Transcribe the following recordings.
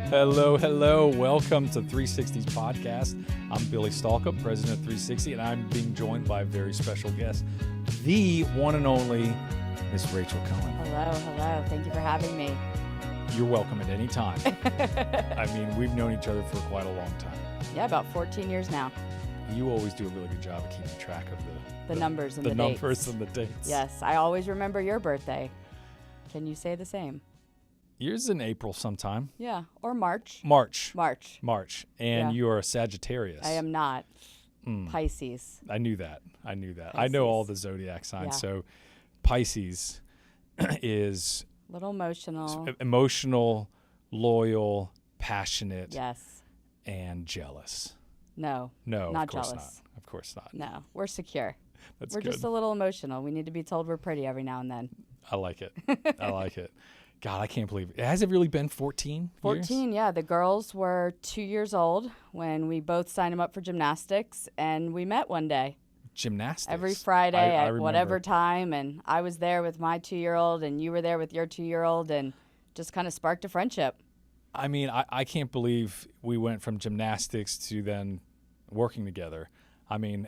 Hello. Welcome to 360's podcast. I'm Billy Stalcup, president of 360, and I'm being joined by a very special guest, the one and only Miss Rachel Cohen. Hello. Thank you for having me. You're welcome at any time. I mean, we've known each other for quite a long time. Yeah, about 14 years now. You always do a really good job of keeping track of the numbers and the numbers dates. And the dates. Yes, I always remember your birthday. Can you say the same? Yours in April sometime. Yeah, or March. March. And Yeah. you are a Sagittarius. I am not. Pisces. I knew that. I Pisces. know all the zodiac signs. Yeah. So Pisces is A little emotional. emotional, loyal, passionate, Yes. and jealous. No, No, not of course jealous. not. Of course not. No, we're secure. That's We're good. just a little emotional. We need to be told we're pretty every now and then. I like it. I like it. God, I can't believe it. Has it really been 14 14, years? yeah. The girls were 2 years old when we both signed them up for gymnastics, and we met one day. Gymnastics. Every Friday I at whatever remember. time, and I was there with my 2-year-old, and you were there with your 2-year-old, and just kind of sparked a friendship. I mean, I can't believe we went from gymnastics to then working together. I mean,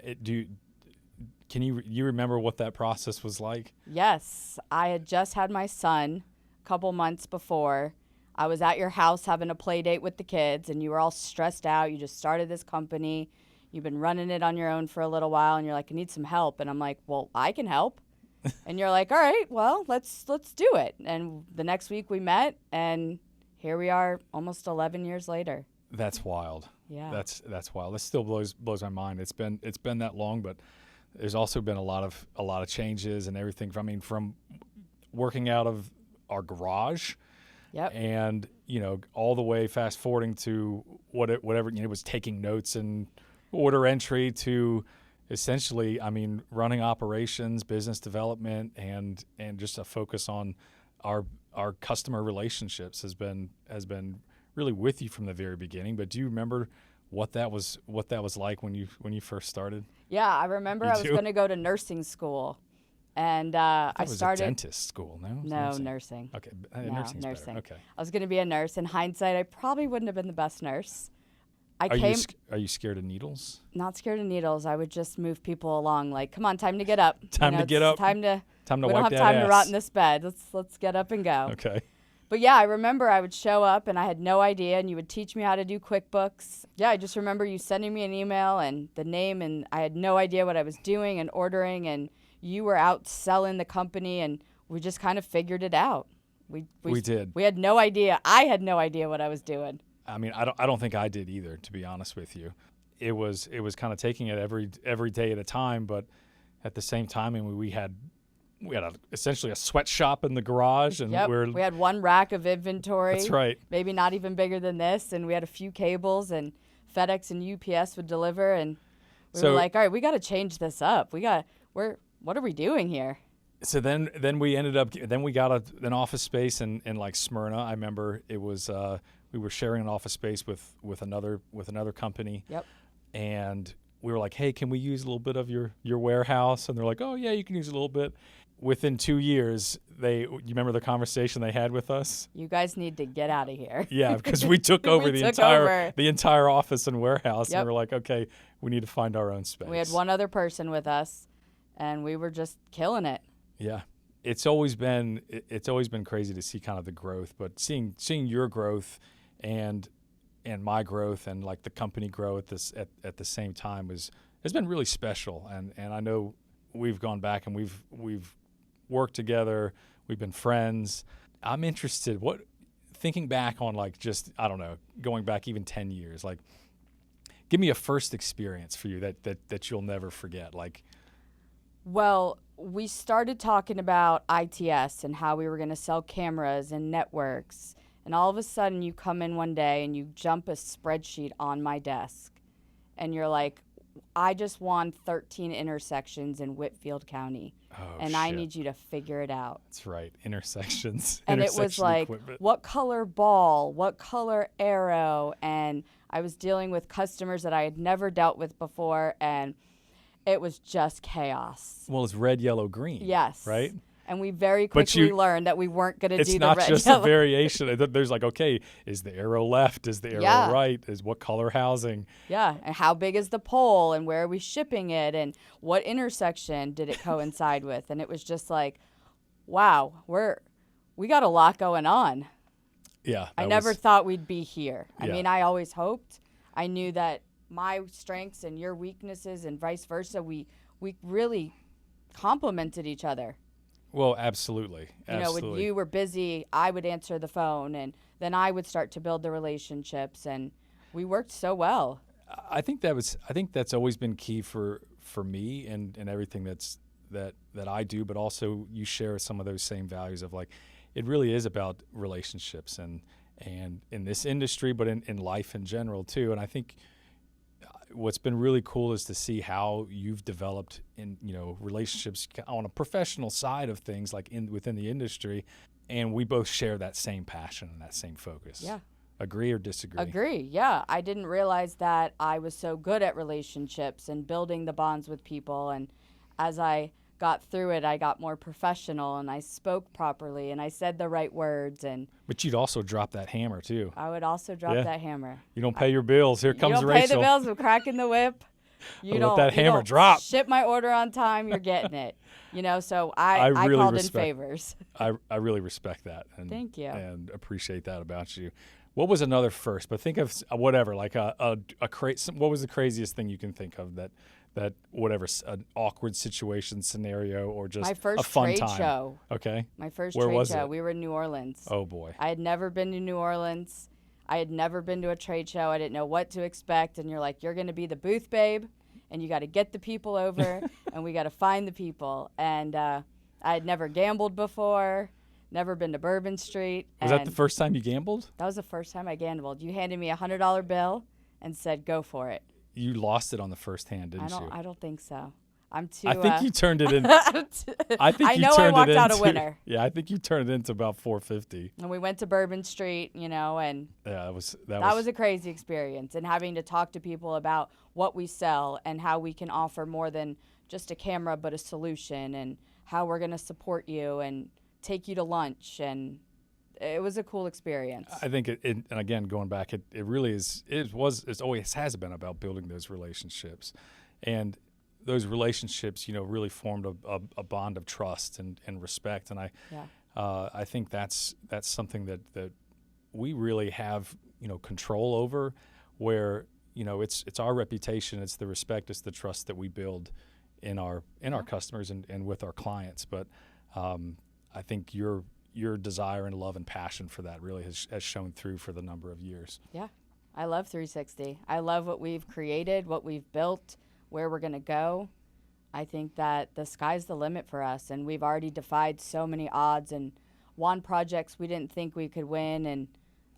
can you remember what that process was like? Yes, I had just had my son a couple months before. I was at your house having a play date with the kids, and you were all stressed out. You just started this company. You've been running it on your own for a little while, and you're like, I need some help. And I'm like, well, I can help. And you're like, all right, well, let's do it. And the next week we met, and here we are almost 11 years later. That's wild. Yeah. That's wild. That still blows my mind. It's been that long, but there's also been a lot of changes and everything. From working out of our garage, Yep. and all the way fast forwarding to whatever was taking notes and order entry to essentially, running operations, business development, and just a focus on our customer relationships has been really with you from the very beginning. But do you remember what that was like when you first started? Yeah, I remember You I was do? going to go to nursing school, and I That was started a dentist school, no? No, nursing. Okay, No, nursing's nursing. better. Okay. I was going to be a nurse. In hindsight, I probably wouldn't have been the best nurse. Are you scared of needles? Not scared of needles. I would just move people along, like, come on, time to get up. Time to get up. Time to Time to we wipe don't have that time ass. to rot in this bed. Let's get up and go. Okay. But yeah, I remember I would show up and I had no idea, and you would teach me how to do QuickBooks. Yeah, I just remember you sending me an email and the name, and I had no idea what I was doing and ordering, and you were out selling the company, and we just kind of figured it out. We did. We had no idea. I had no idea what I was doing. I don't think I did either, to be honest with you. It was kind of taking it every day at a time, but at the same time, we had essentially a sweatshop in the garage, and Yep. We had one rack of inventory. That's right. Maybe not even bigger than this, and we had a few cables, and FedEx and UPS would deliver, and we were like, all right, we got to change this up. What are we doing here? So then we ended up we got an office space in like Smyrna. I remember it was we were sharing an office space with another company. Yep. And we were like, hey, can we use a little bit of your warehouse? And they're like, oh yeah, you can use a little bit. Within 2 years, you remember the conversation they had with us? You guys need to get out of here. Yeah, because we took over We the took over. entire office and warehouse, Yep. and we're like, okay, we need to find our own space. We had one other person with us, and we were just killing it. Yeah, it's always been crazy to see kind of the growth, but seeing your growth and my growth and like the company grow at the same time has been really special. And I know we've gone back and we've worked together, we've been friends. I'm interested, thinking back on like just, I don't know, going back even 10 years, like give me a first experience for you that you'll never forget. Like, Well, we started talking about ITS and how we were going to sell cameras and networks. And all of a sudden you come in one day and you jump a spreadsheet on my desk. And you're like, I just won 13 intersections in Whitfield County. And I need you to figure it out. That's right, intersections. And it was intersection like, equipment. what color ball, what color arrow? And I was dealing with customers that I had never dealt with before. And it was just chaos. Well, it's red, yellow, green. Yes. Right? And we very But quickly learned that we weren't going to do it's the not red, just yellow. a variation. There's like, okay, is the arrow left? Is the arrow Yeah. right? Is what color housing? Yeah, and how big is the pole, and where are we shipping it, and what intersection did it coincide with? And it was just like, wow, we got a lot going on. Yeah. I never thought we'd be here. I Yeah. mean, I always hoped. I knew that my strengths and your weaknesses and vice versa, we really complemented each other. Well, absolutely. You know, when you were busy, I would answer the phone, and then I would start to build the relationships, and we worked so well. I think that's always been key for me and everything that I do, but also you share some of those same values of like, it really is about relationships and in this industry, but in life in general too. And I think what's been really cool is to see how you've developed in, relationships on a professional side of things, like within the industry, and we both share that same passion and that same focus. Yeah. Agree or disagree? Agree. Yeah. I didn't realize that I was so good at relationships and building the bonds with people. And as I got through it, I got more professional, and I spoke properly, and I said the right words. But you'd also drop that hammer too. I would also drop that hammer. You don't pay your bills. Here comes You don't Rachel. pay the bills with cracking the whip. You Let that hammer drop. Ship my order on time. You're getting it. So I really called respect, in favors. I really respect that. And, Thank you. And appreciate that about you. What was another first? But think of whatever, like what was the craziest thing you can think of that whatever, an awkward situation, scenario, or just my first a fun trade time? show. Okay. My first Where trade was show. it? We were in New Orleans. Oh boy. I had never been to New Orleans. I had never been to a trade show. I didn't know what to expect. And you're like, you're going to be the booth babe, and you got to get the people over, and we got to find the people. And I had never gambled before. Never been to Bourbon Street. Was that the first time you gambled? That was the first time I gambled. You handed me a $100 bill and said, go for it. You lost it on the first hand, didn't you? I don't think so. I'm too. I think you turned it in. I know I walked out a winner. Yeah, I think you turned it into about $450. And we went to Bourbon Street, and yeah, that was a crazy experience. And having to talk to people about what we sell and how we can offer more than just a camera, but a solution, and how we're going to support you and take you to lunch, and it was a cool experience. I think and again, going back, it really is. It always has been about building those relationships, and those relationships, really formed a bond of trust and respect. And I think that's something that we really have control over, where it's our reputation, it's the respect, it's the trust that we build in our customers and with our clients. But I think your desire and love and passion for that really has shown through for the number of years. Yeah. I love 360. I love what we've created, what we've built, where we're going to go. I think that the sky's the limit for us, and we've already defied so many odds and won projects we didn't think we could win. And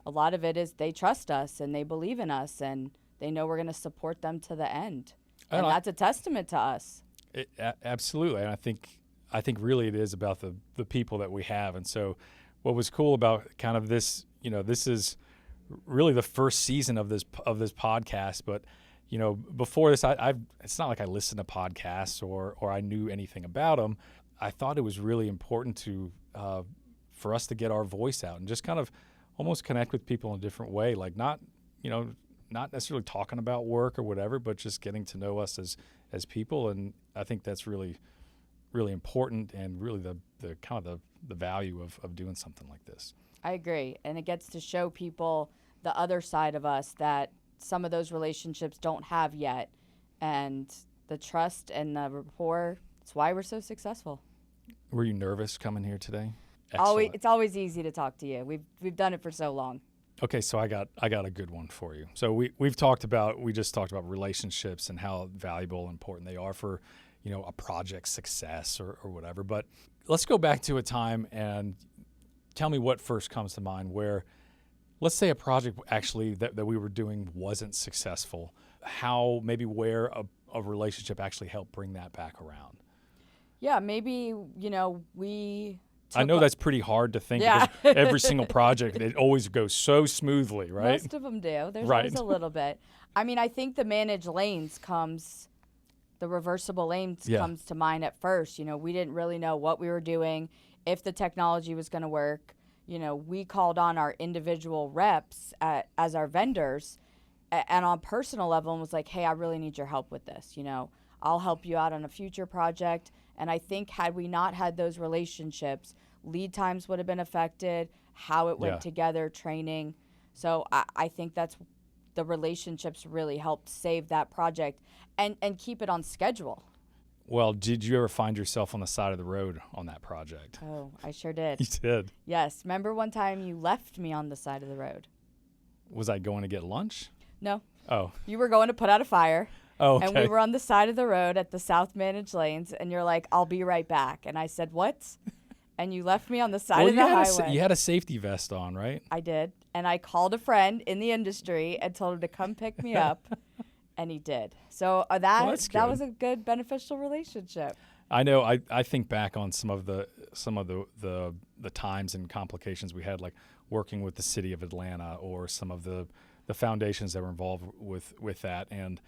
a lot of it is they trust us and they believe in us, and they know we're going to support them to the end. And that's a testament to us. Absolutely. And I think really it is about the people that we have. And so what was cool about kind of this, this is really the first season of this podcast, but before this, it's not like I listened to podcasts or I knew anything about them. I thought it was really important for us to get our voice out and just kind of almost connect with people in a different way, like not necessarily talking about work or whatever, but just getting to know us as people. And I think that's really, really important, and really the kind of the value of doing something like this. I agree. And it gets to show people the other side of us that some of those relationships don't have yet. And the trust and the rapport, it's why we're so successful. Were you nervous coming here today? It's always easy to talk to you. We've done it for so long. Okay, so I got a good one for you. So we just talked about relationships and how valuable and important they are for, a project's success or whatever. But let's go back to a time and tell me what first comes to mind where, let's say a project actually that we were doing wasn't successful. How, maybe where a relationship actually helped bring that back around. Yeah, maybe, we... I know that's pretty hard to think, because every single project, it always goes so smoothly, right? Most of them do. There's right. always a little bit. I mean, I think the managed lanes the reversible lanes comes to mind at first. We didn't really know what we were doing. if the technology was going to work. You know, we called on our individual reps as our vendors and on a personal level and was like, hey, I really need your help with this. You know, I'll help you out on a future project. And I think had we not had those relationships, lead times would have been affected, how it went together, training. So I think that's the relationships really helped save that project and keep it on schedule. Well, did you ever find yourself on the side of the road on that project? Oh, I sure did. You did? Yes. Remember one time you left me on the side of the road? Was I going to get lunch? No. Oh. You were going to put out a fire. Oh, okay. And we were on the side of the road at the South Managed Lanes, and you're like, I'll be right back. And I said, what? And you left me on the side of the highway. You had a safety vest on, right? I did. And I called a friend in the industry and told him to come pick me up. And he did. So that was a good beneficial relationship. I know. I think back on some of the times and complications we had, like working with the city of Atlanta, or some of the foundations that were involved with that, and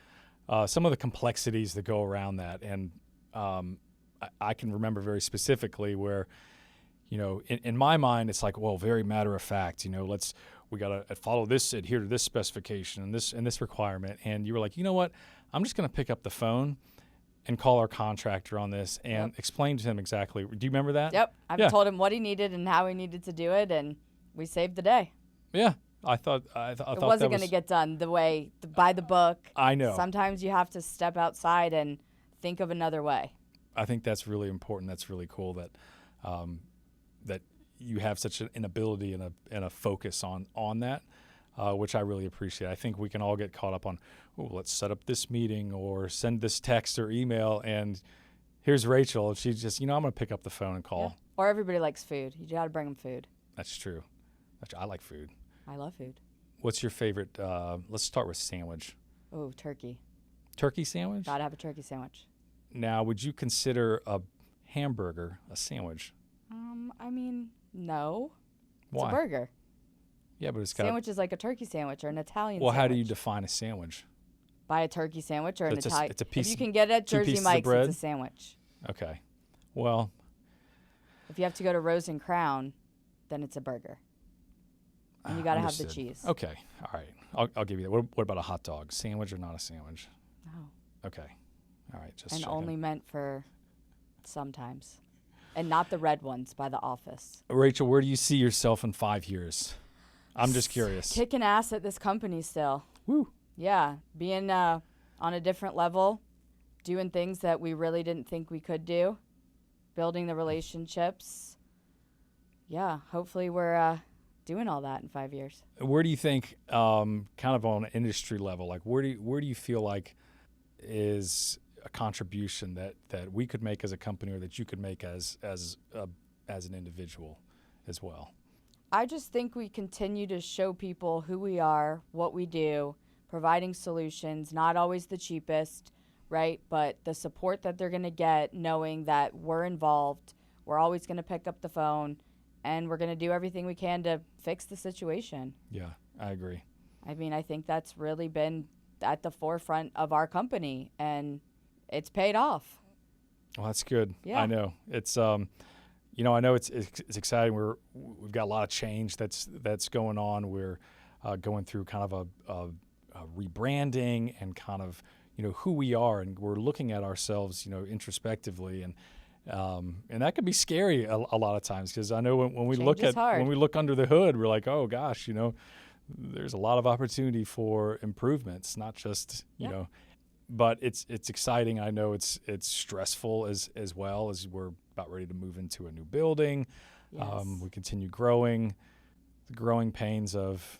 some of the complexities that go around that. And I can remember very specifically where, you know, in my mind, it's like, well, very matter of fact, you know, we got to follow this, adhere to this specification and this requirement. And you were like, you know what, I'm just going to pick up the phone and call our contractor on this and explain to him exactly. Do you remember that? Yep. I've told him what he needed and how he needed to do it, and we saved the day. Yeah. I thought it wasn't going to get done by the book. I know. Sometimes you have to step outside and think of another way. I think that's really important. That's really cool that that you have such an ability and a focus on that, which I really appreciate. I think we can all get caught up on, let's set up this meeting or send this text or email, and here's Rachel. She's just, I'm going to pick up the phone and call. Yeah. Or everybody likes food. You got to bring them food. That's true. I like food. I love food. What's your favorite? Let's start with sandwich. Oh, turkey. Turkey sandwich? Gotta have a turkey sandwich. Now, would you consider a hamburger a sandwich? I mean, no. Why? It's a burger. Yeah, but it's got sandwich is like a turkey sandwich or an Italian Well, sandwich. how do you define a sandwich? By a turkey sandwich or an Italian. It's a piece. If you can get it at Jersey Mike's, it's a sandwich. Okay. Well, if you have to go to Rose and Crown, then it's a burger. And you got to have the cheese. Okay. All right. I'll give you that. What about a hot dog? Sandwich or not a sandwich? No. Okay. All right. Just and checking. only meant for sometimes. And not the red ones by The Office. Rachel, where do you see yourself in 5 years? I'm just curious. Kicking ass at this company still. Woo. Yeah. Being on a different level. Doing things that we really didn't think we could do. Building the relationships. Yeah. Hopefully we're doing all that in 5 years. Where do you think, kind of on an industry level, like where do you feel like is a contribution that we could make as a company, or that you could make as an individual as well? I just think we continue to show people who we are, what we do, providing solutions, not always the cheapest, right? But the support that they're going to get, knowing that we're involved, we're always going to pick up the phone, and we're going to do everything we can to fix the situation. Yeah, I agree. I mean, I think that's really been at the forefront of our company, and it's paid off. Well, that's good. Yeah. I know. It's I know it's exciting. We've got a lot of change that's going on. We're going through kind of a rebranding and kind of who we are, and we're looking at ourselves introspectively, and that can be scary a lot of times, because I know when we look under the hood, we're like, oh gosh, there's a lot of opportunity for improvements, not just but it's exciting. I know it's stressful as well, as we're about ready to move into a new building. Yes. We continue growing, the growing pains of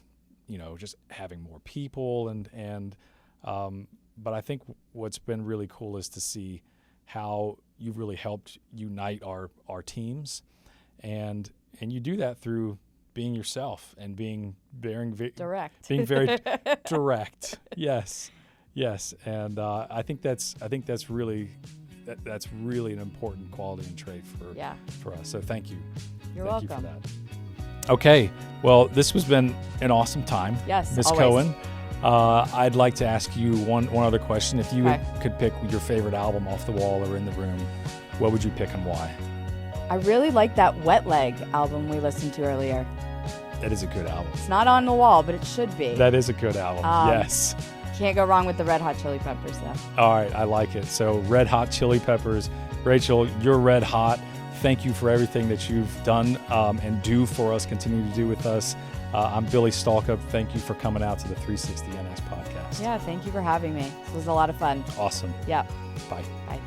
just having more people, and but I think what's been really cool is to see how you've really helped unite our teams, and you do that through being yourself and being very direct. Being very direct. Yes, and I think that's really an important quality and trait for us. So thank you. You're welcome. Thank you for that. Okay, well, this has been an awesome time. Yes, Ms. always. Cohen. I'd like to ask you one other question. If you could pick your favorite album off the wall or in the room, what would you pick and why? I really like that Wet Leg album we listened to earlier. That is a good album. It's not on the wall, but it should be. That is a good album. Yes. Can't go wrong with the Red Hot Chili Peppers, though. All right, I like it. So Red Hot Chili Peppers. Rachel, you're red hot. Thank you for everything that you've done and do for us, continue to do with us. I'm Billy Stalcup. Thank you for coming out to the 360 NS podcast. Yeah, thank you for having me. This was a lot of fun. Awesome. Yep. Bye. Bye.